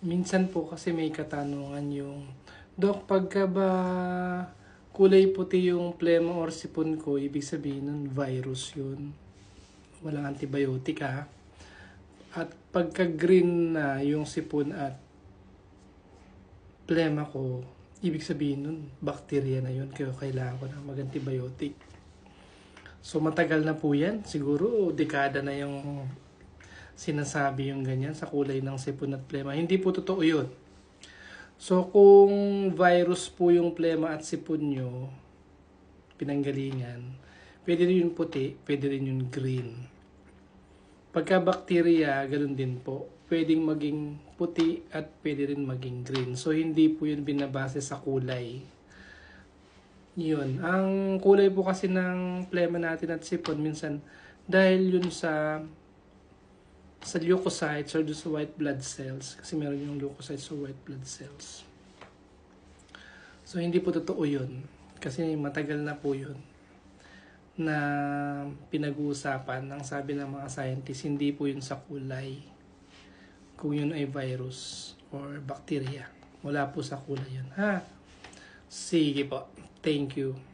Minsan po kasi may katanungan yung, Dok, pagka ba kulay puti yung plema or sipon ko, ibig sabihin nun virus yun. Walang antibiotic ha. At pagka green na yung sipon at plema ko, ibig sabihin nun bacteria na yun. Kaya kailangan ko na mag-antibiotic. So matagal na po yan. Siguro dekada na yung sinasabi yung ganyan sa kulay ng sipon at plema. Hindi po totoo yun. So kung virus po yung plema at sipon nyo, pinanggalingan, pwede rin yung puti, pwede rin yung green. Pagka bacteria, ganun din po. Pwedeng maging puti at pwede rin maging green. So hindi po yun binabase sa kulay. Yun. Ang kulay po kasi ng plema natin at sipon minsan dahil yun sa leukocytes or sa white blood cells. Kasi meron yung leukocytes or white blood cells. So hindi po totoo yun. Kasi matagal na po yun na pinag-uusapan. Ang sabi ng mga scientists, hindi po yun sa kulay. Kung yun ay virus or bacteria. Wala po sa kulay yun. Ha? Sige po. Thank you.